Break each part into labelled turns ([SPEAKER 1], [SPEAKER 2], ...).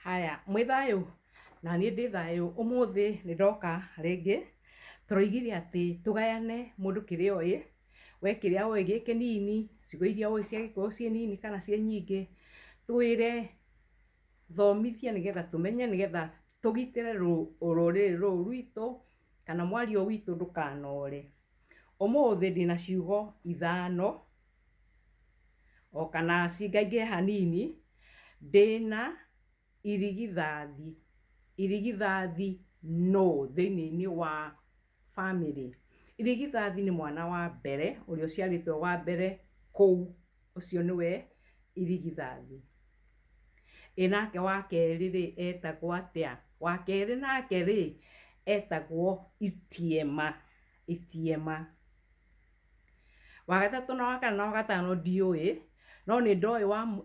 [SPEAKER 1] Haya, mwithayo na niĩ ndĩ thayũ. Ũmũthĩ nĩ ndoka rĩngĩ tũroigire atĩ tũgayane mũndũ kĩrĩa oĩ, we kĩrĩa oĩ gĩ kĩnini, ciugo iria oĩ cia Gĩkũyũ ciĩ nini kana ciĩ nyingĩ, twĩre thomithia nĩgetha tũmenye, nĩgetha tũgitĩre rũrĩrĩ rũrũ rwitũ kana mwario witũ ndũkanore. Ũmũthĩ ndĩna ciugo ithano o kana cingaingĩhe hanini. Ndĩna irigithathi. Irigithathi no thĩinĩ wa family. Irigithathi nĩ mwana wa mbere, ũrĩa ũciarĩtwo wa mbere kũu, ũcio nĩwe irigithathi. Nake wa kerĩ rĩ etagwo atĩa? Wa kerĩ nake rĩ etagwo itiema. Itiema. Wa gatatũ na wa kana na wa gatano ndiũĩ, no nĩ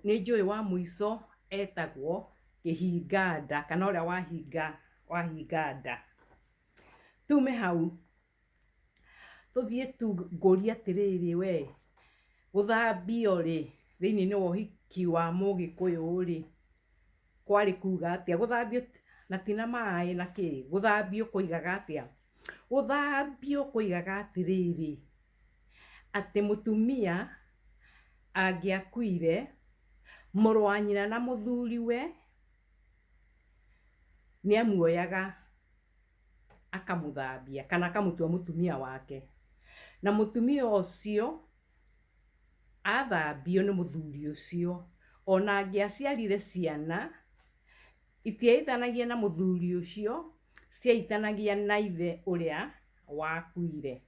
[SPEAKER 1] njũĩ wa mũico etagwo kĩhinganda kana ũrĩa wahinga nda. Tume hau tũthiĩ ngũrie atĩrĩrĩ, we gũthambio rĩ thĩinĩ wa ũhiki wa Mũgĩkũyũ rĩ kwarĩ kuga atĩa? Gũthambio na ti na maĩ na kĩ? Gũthambio kwoigaga atĩa? Gũthambio kwoigaga atĩrĩrĩ, atĩ mũtumia angĩakuire, mũrũ wa nyina na mũthuriwe nĩ amuoyaga akamũthambia kana akamũtua mũtumia wake, na mũtumia ũcio athambio nĩ mũthuri ũcio, ona angĩaciarire ciana itiaithanagia na mũthuri ũcio, ciaithanagia na ithe ũrĩa wakuire.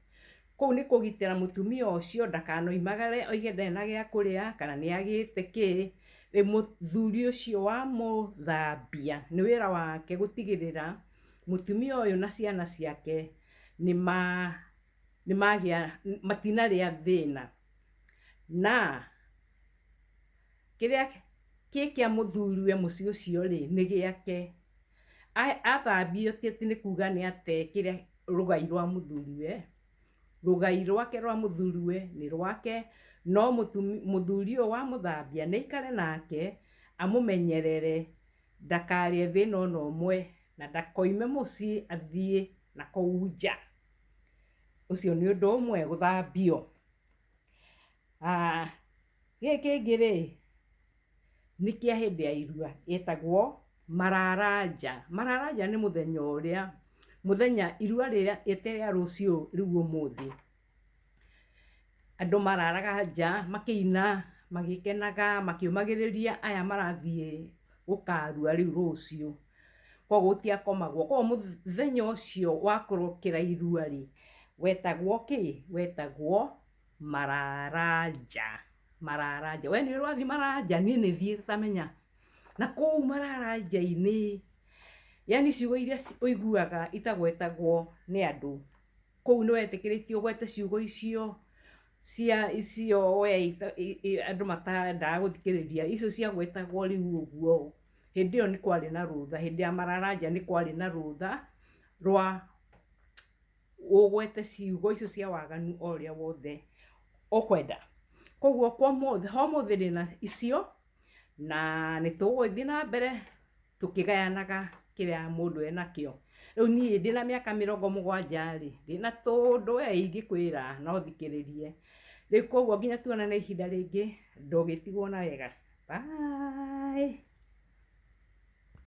[SPEAKER 1] Kũu nĩ kũgitĩra mũtumia ũcio ndakanoimagare oige ndarĩ na gĩa kũrĩa kana nĩ agĩte kĩ. Mũthuri ũcio wamũthambia nĩ wĩra wake gũtigĩrĩra mũtumia ũyũ na ciana ciake matinarĩa thĩna. Na kĩrĩa kĩa mũthuriwe mũciĩ ũcio rĩ nĩ gĩake. Athambio ti atĩ nĩ kuga nĩ ate kĩrĩa rũgai rwa mũthuriwe. Rũgai rwake rwa mũthuriwe nĩ rwake, no mũthuri ũyũ wamũthambia nĩ aikare nake amũmenyerere ndakarĩe thĩna ona ũmwe na ndakoime mũciĩ athiĩ na kũu nja. Ũcio nĩ ũndũ ũmwe gũthambio. Gĩkĩ kĩngĩ rĩ nĩ kĩa hĩndĩ ya irua gĩtagwo mararanja. Mararanja nĩ mũthenya irua rĩrĩa rĩa rũciũ rĩu ũmũthĩ, andũ mararaga nja makĩina magĩkenaga makĩũmagĩrĩria aya marathiĩ gũkarua rĩu rũciũ, koguo gũtiakomagwo. Koguo mũthenya ũcio wa kũrũkĩra irua rĩ wetagwo kĩ? Wetagwo mararanja. Mararanja. We nĩ ũrĩ wathiĩ mararanja? Niĩ nĩ thiĩte tamenya. Na kũu mararanja-inĩ yani ciugo iria ũiguaga itagwetagwo nĩ andũ, kũu nĩ wetĩkĩrĩtio ũgwete ciugo icio we andũ matendaga gũthikĩrĩria, icio ciagwetagwo rĩu ũguo. Hĩndĩ ĩyo nĩ kwarĩ na rũtha, hĩndĩ ya mararanja nĩ kwarĩ na rũtha rwa ũgwete ciugo icio cia waganu o ũrĩa wothe ũkwenda. Koguo kwa ũmũthĩ ndĩna icio, na nĩ tũgũthiĩ na mbere tũkĩgayanaga kĩrĩa mũndũ enakĩo. Rĩu niĩ ndĩna mĩaka 70 rĩ ndĩna tũndũ we ingĩkwĩra no thikĩrĩrie. Rĩu koguo nginya tuonane ihinda rĩngĩ, ndũgĩtigwo na wega. Bye.